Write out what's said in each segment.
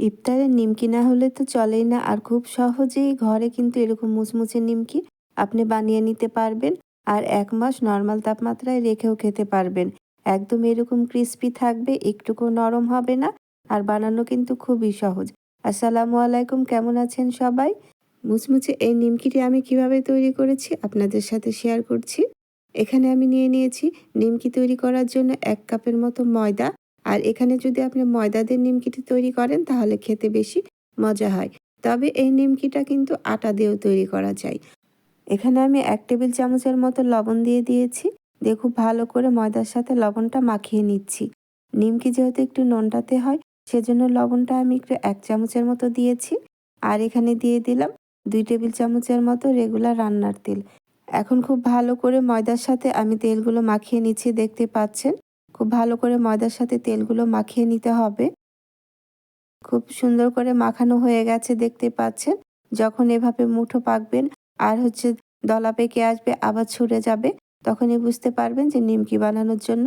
ইফতারে নিমকি না হলে তো চলেই না। আর খুব সহজেই ঘরে কিন্তু এরকম মুচমুচে নিমকি আপনি বানিয়ে নিতে পারবেন। আর ১ মাস নরমাল তাপমাত্রায় রেখেও খেতে পারবেন। একদম এরকম ক্রিসপি থাকবে, একটুকুও নরম হবে না। আর বানানো কিন্তু খুবই সহজ। আসসালামু আলাইকুম, কেমন আছেন সবাই? মুচমুচে এই নিমকিটি আমি কিভাবে তৈরি করেছি আপনাদের সাথে শেয়ার করছি। এখানে আমি নিয়ে নিয়েছি নিমকি তৈরি করার জন্য ১ কাপের মতো ময়দা। আর এখানে যদি আপনি ময়দা দিয়ে নিমকিটি তৈরি করেন তাহলে খেতে বেশি মজা হয়। তবে এই নিমকিটা কিন্তু আটা দিয়েও তৈরি করা যায়। এখানে আমি ১ টেবিল চামচের মতো লবণ দিয়ে দিয়েছি। দিয়ে খুব ভালো করে ময়দার সাথে লবণটা মাখিয়ে নিচ্ছি। নিমকি যেহেতু একটু নোনতাতে হয়, সেজন্য লবণটা আমি একটু ১ চামচের মতো দিয়েছি। আর এখানে দিয়ে দিলাম ২ টেবিল চামচের মতো রেগুলার রান্নার তেল। এখন খুব ভালো করে ময়দার সাথে আমি তেলগুলো মাখিয়ে নিচ্ছি, দেখতে পাচ্ছেন। খুব ভালো করে ময়দার সাথে তেলগুলো মাখিয়ে নিতে হবে। খুব সুন্দর করে মাখানো হয়ে গেছে, দেখতে পাচ্ছেন। যখন এভাবে মুঠো পাকবেন আর দলা পেকে আসবে, আবার ছুটে যাবে, তখনই বুঝতে পারবেন যে নিমকি বানানোর জন্য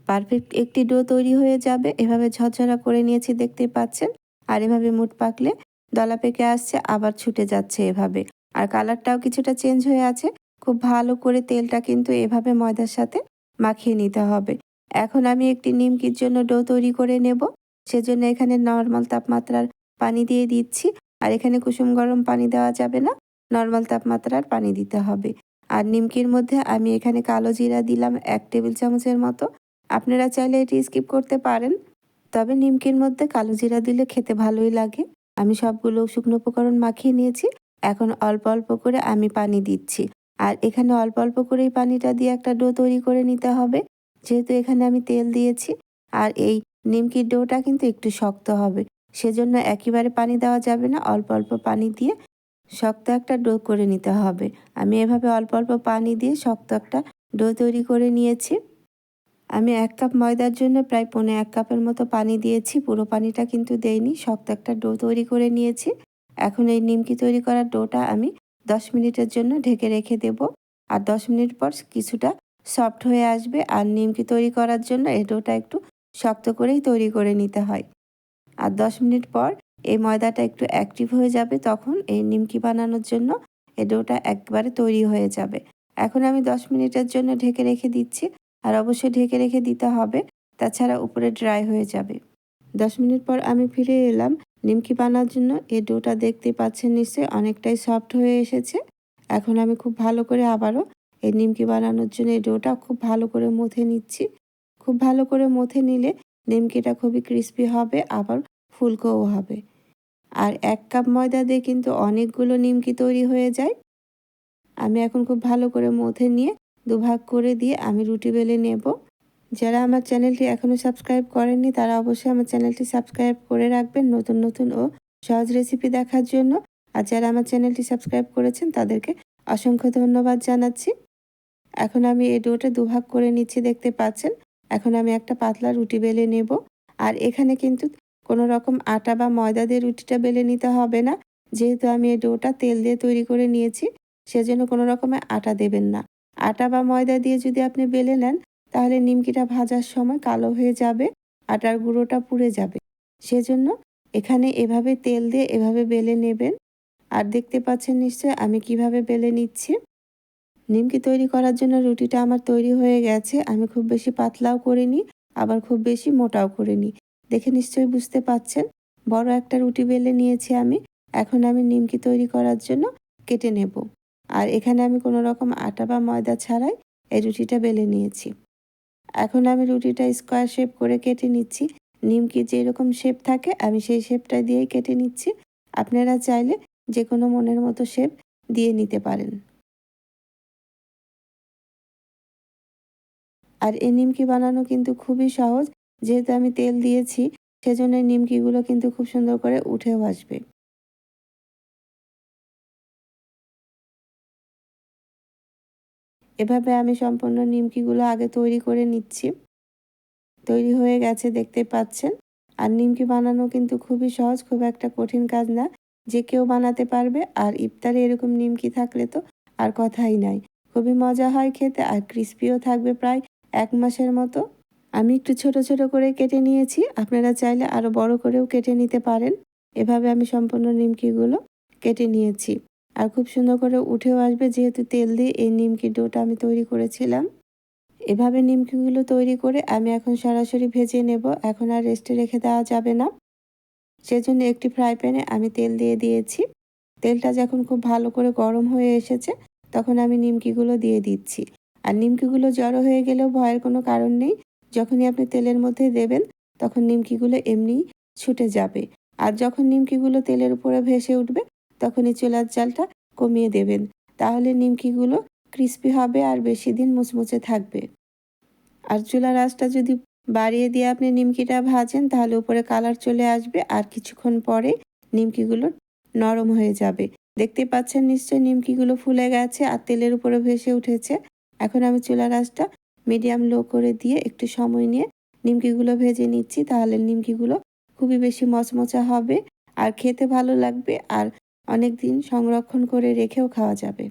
পারফেক্ট একটি ডো তৈরি হয়ে যাবে। এভাবে ঝরঝরা করে নিয়েছি, দেখতে পাচ্ছেন। আর এভাবে মুঠ পাকলে দলা পেকে আসছে, আবার ছুটে যাচ্ছে এভাবে। আর কালারটাও কিছুটা চেঞ্জ হয়ে আছে। খুব ভালো করে তেলটা কিন্তু এভাবে ময়দার সাথে মাখিয়ে নিতে হবে। এখন আমি একটি নিমকির জন্য ডো তৈরি করে নেব। সেজন্য এখানে নরমাল তাপমাত্রার পানি দিয়ে দিচ্ছি। আর এখানে কুসুম গরম পানি দেওয়া যাবে না, নরমাল তাপমাত্রার পানি দিতে হবে। আর নিমকির মধ্যে আমি এখানে কালো জিরা দিলাম ১ টেবিল চামচের মতো। আপনারা চাইলে এটি স্কিপ করতে পারেন। তবে নিমকির মধ্যে কালো জিরা দিলে খেতে ভালোই লাগে। আমি সবগুলো শুকনো উপকরণ মাখিয়ে নিয়েছি। এখন অল্প, অল্প করে আমি পানি দিচ্ছি। আর এখানে অল্প, অল্প করেই পানিটা দিয়ে একটা ডো তৈরি করে নিতে হবে। যেহেতু এখানে আমি তেল দিয়েছি। আর এই নিমকির ডোটা কিন্তু একটু শক্ত হবে। সেজন্য একেবারে পানি দেওয়া যাবে না। অল্প, অল্প পানি দিয়ে শক্ত একটা ডো করে নিতে হবে। আমি এভাবে অল্প, অল্প পানি দিয়ে শক্ত একটা ডো তৈরি করে নিয়েছি। আমি ১ কাপ ময়দার জন্য প্রায় পৌনে ১ কাপের মতো পানি দিয়েছি। পুরো পানিটা কিন্তু দেইনি। শক্ত একটা ডো তৈরি করে নিয়েছি। এখন এই নিমকি তৈরি করা ডোটা আমি ১০ মিনিটের জন্য ঢেকে রেখে দেব। আর ১০ মিনিট পর কিছুটা সফট হয়ে আসবে। আর নিমকি তৈরি করার জন্য এই ডোটা একটু শক্ত করেই তৈরি করে নিতে হয়। আর ১০ মিনিট পর এই ময়দাটা একটু অ্যাক্টিভ হয়ে যাবে, তখন এই নিমকি বানানোর জন্য এই ডোটা একবারে তৈরি হয়ে যাবে। এখন আমি ১০ মিনিটের জন্য ঢেকে রেখে দিচ্ছি। আর অবশ্যই ঢেকে রেখে দিতে হবে, তাছাড়া উপরে ড্রাই হয়ে যাবে। ১০ মিনিট পর আমি ফিরে এলাম নিমকি বানানোর জন্য। এই ডোটা দেখতে পাচ্ছেন নিশ্চয়ই অনেকটাই সফট হয়ে এসেছে। এখন আমি খুব ভালো করে আবারও এই নিমকি বানানোর জন্য এই ডোটা খুব ভালো করে মথে নিচ্ছি। খুব ভালো করে মথে নিলে নিমকিটা খুবই ক্রিস্পি হবে, আবার ফুলকোও হবে। আর ১ কাপ ময়দা দিয়ে কিন্তু অনেকগুলো নিমকি তৈরি হয়ে যায়। আমি এখন খুব ভালো করে মথে নিয়ে দুভাগ করে দিয়ে আমি রুটি বেলে নেব। যারা আমার চ্যানেলটি এখনও সাবস্ক্রাইব করেননি তারা অবশ্যই আমার চ্যানেলটি সাবস্ক্রাইব করে রাখবেন নতুন নতুন ও সহজ রেসিপি দেখার জন্য। আর যারা আমার চ্যানেলটি সাবস্ক্রাইব করেছেন তাদেরকে অসংখ্য ধন্যবাদ জানাচ্ছি। এখন আমি এই ডোটা দুভাগ করে নিচ্ছি, দেখতে পাচ্ছেন। এখন আমি একটা পাতলা রুটি বেলে নেব। আর এখানে কিন্তু কোনো রকম আটা বা ময়দা দিয়ে রুটিটা বেলে নিতে হবে না। যেহেতু আমি এই ডোটা তেল দিয়ে তৈরি করে নিয়েছি, সেজন্য কোনো রকমের আটা দেবেন না। আটা বা ময়দা দিয়ে যদি আপনি বেলে নেন তাহলে নিমকিটা ভাজার সময় কালো হয়ে যাবে, আটার গুঁড়োটা পুড়ে যাবে। সেজন্য এখানে এভাবে তেল দিয়ে এভাবে বেলে নেবেন। আর দেখতে পাচ্ছেন নিশ্চয়ই আমি কিভাবে বেলে নিচ্ছি। নিমকি তৈরি করার জন্য রুটিটা আমার তৈরি হয়ে গেছে। আমি খুব বেশি পাতলাও করিনি, আবার খুব বেশি মোটাও করিনি। দেখে নিশ্চয়ই বুঝতে পাচ্ছেন। বড় একটা রুটি বেলে নিয়েছি আমি। এখন আমি নিমকি তৈরি করার জন্য কেটে নেব। আর এখানে আমি কোনো রকম আটা বা ময়দা ছাড়াই এই রুটিটা বেলে নিয়েছি। এখন আমি রুটিটা স্কোয়ার শেপ করে কেটে নিচ্ছি। নিমকি যেরকম শেপ থাকে আমি সেই শেপটা দিয়েই কেটে নিচ্ছি। আপনারা চাইলে যেকোনো মনের মতো শেপ দিয়ে নিতে পারেন। আর এই নিমকি বানানো কিন্তু খুবই সহজ। যেহেতু আমি তেল দিয়েছি, সেজন্য এই নিমকিগুলো কিন্তু খুব সুন্দর করে উঠেও আসবে। এভাবে আমি সম্পূর্ণ নিমকিগুলো আগে তৈরি করে নিচ্ছি। তৈরি হয়ে গেছে, দেখতে পাচ্ছেন। আর নিমকি বানানো কিন্তু খুবই সহজ, খুব একটা কঠিন কাজ না। যে কেউ বানাতে পারবে। আর ইফতারে এরকম নিমকি থাকলে তো আর কথাই নাই। খুবই মজা হয় খেতে, আর ক্রিস্পিও থাকবে প্রায় ১ মাসের মতো। আমি একটু ছোট ছোট করে কেটে নিয়েছি, আপনারা চাইলে আরও বড় করেও কেটে নিতে পারেন। এভাবে আমি সম্পূর্ণ নিমকিগুলো কেটে নিয়েছি। আর খুব সুন্দর করে উঠেও আসবে, যেহেতু তেল দিয়ে এই নিমকির ডোটা আমি তৈরি করেছিলাম। এভাবে নিমকিগুলো তৈরি করে আমি এখন সরাসরি ভেজে নেব। এখন আর রেস্টে রেখে দেওয়া যাবে না। সেজন্য একটি ফ্রাই প্যানে আমি তেল দিয়ে দিয়েছি। তেলটা যখন খুব ভালো করে গরম হয়ে এসেছে, তখন আমি নিমকিগুলো দিয়ে দিচ্ছি। আর নিমকিগুলো জড়ো হয়ে গেলেও ভয়ের কোনো কারণ নেই। যখনই আপনি তেলের মধ্যে দেবেন, তখন নিমকিগুলো এমনিই ছুটে যাবে। আর যখন নিমকিগুলো তেলের উপরে ভেসে উঠবে, তখনই চুলার জালটা কমিয়ে দেবেন। তাহলে নিমকিগুলো ক্রিস্পি হবে আর বেশি দিন মুচমুচে থাকবে। আর চুলার আঁচটা যদি বাড়িয়ে দিয়ে আপনি নিমকিটা ভাজেন, তাহলে উপরে কালার চলে আসবে আর কিছুক্ষণ পরে নিমকিগুলো নরম হয়ে যাবে। দেখতেই পাচ্ছেন নিশ্চয়ই নিমকিগুলো ফুলে গেছে আর তেলের উপরে ভেসে উঠেছে। এখন আমি চুলার আঁচটা মিডিয়াম লো করে দিয়ে একটু সময় নিয়ে নিমকিগুলো ভেজে নিচ্ছি। তাহলে নিমকিগুলো খুবই বেশি মচমচা হবে আর খেতে ভালো লাগবে, আর অনেক দিন সংরক্ষণ করে রেখেও খাওয়া যাবে।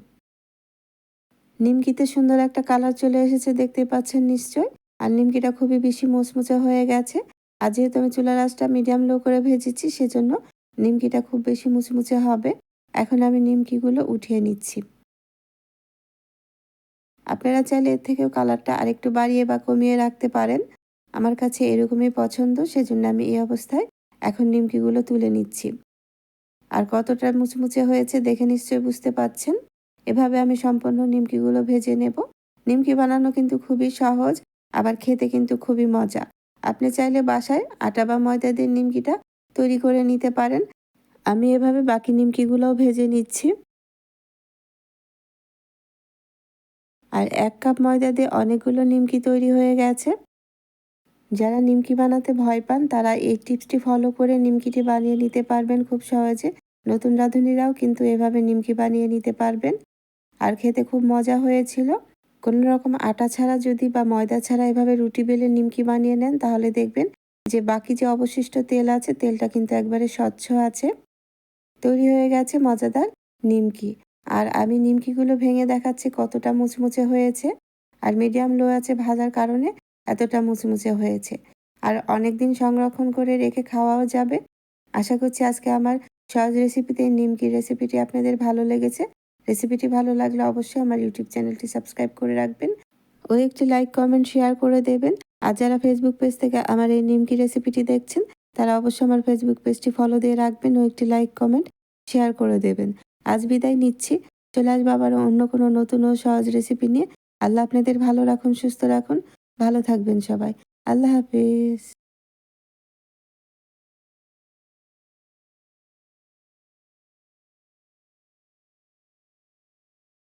নিমকিতে সুন্দর একটা কালার চলে এসেছে, দেখতে পাচ্ছেন নিশ্চয়। আর নিমকিটা খুবই বেশি মুচমুচে হয়ে গেছে। আর যেহেতু আমি চুলার আঁচটা মিডিয়াম লো করে ভেজেছি, সেজন্য নিমকিটা খুব বেশি মুচমুচে হবে। এখন আমি নিমকিগুলো উঠিয়ে নিচ্ছি। আপনারা চাইলে এর থেকেও কালারটা আরেকটু বাড়িয়ে বা কমিয়ে রাখতে পারেন। আমার কাছে এরকমই পছন্দ, সেজন্য আমি এই অবস্থায় এখন নিমকিগুলো তুলে নিচ্ছি। আর কতটা মুচমুচে হয়েছে দেখে নিশ্চয়ই বুঝতে পাচ্ছেন। এভাবে আমি সম্পূর্ণ নিমকিগুলো ভেজে নেব। নিমকি বানানো কিন্তু খুবই সহজ, আবার খেতে কিন্তু খুবই মজা। আপনি চাইলে বাসায় আটা বা ময়দা দিয়ে নিমকিটা তৈরি করে নিতে পারেন। আমি এভাবে বাকি নিমকিগুলোও ভেজে নিচ্ছি। আর ১ কাপ ময়দা দিয়ে অনেকগুলো নিমকি তৈরি হয়ে গেছে। যারা নিমকি বানাতে ভয় পান, তারা এই টিপসটি ফলো করে নিমকিটি বানিয়ে নিতে পারবেন খুব সহজে। নতুন রাঁধুনিরাও কিন্তু এভাবে নিমকি বানিয়ে নিতে পারবেন। আর খেতে খুব মজা হয়েছিল। কোনো রকম আটা ছাড়া যদি বা ময়দা ছাড়া এভাবে রুটি বেলে নিমকি বানিয়ে নেন, তাহলে দেখবেন যে বাকি যে অবশিষ্ট তেল আছে, তেলটা কিন্তু একবারে স্বচ্ছ আছে। তৈরি হয়ে গেছে মজাদার নিমকি। আর আমি নিমকিগুলো ভেঙে দেখাচ্ছি কতটা মুচমুচে হয়েছে। আর মিডিয়াম লো আঁচে ভাজার কারণে এতটা মুচমুচে হয়েছে। আর অনেক দিন সংরক্ষণ করে রেখে খাওয়াও যাবে। আশা করছি আজকে আমার সহজ রেসিপিতে এই নিমকির রেসিপিটি আপনাদের ভালো লেগেছে। রেসিপিটি ভালো লাগলে অবশ্যই আমার ইউটিউব চ্যানেলটি সাবস্ক্রাইব করে রাখবেন ও একটি লাইক, কমেন্ট, শেয়ার করে দেবেন। আর যারা ফেসবুক পেজ থেকে আমার এই নিমকি রেসিপিটি দেখছেন, তারা অবশ্যই আমার ফেসবুক পেজটি ফলো দিয়ে রাখবেন ও একটি লাইক, কমেন্ট, শেয়ার করে দেবেন। আজ বিদায় নিচ্ছি। চলে আসবো আবারও অন্য কোনো নতুন ও সহজ রেসিপি নিয়ে। আল্লাহ আপনাদের ভালো রাখুন, সুস্থ রাখুন। ভালো থাকবেন সবাই। আল্লাহ হাফেজ।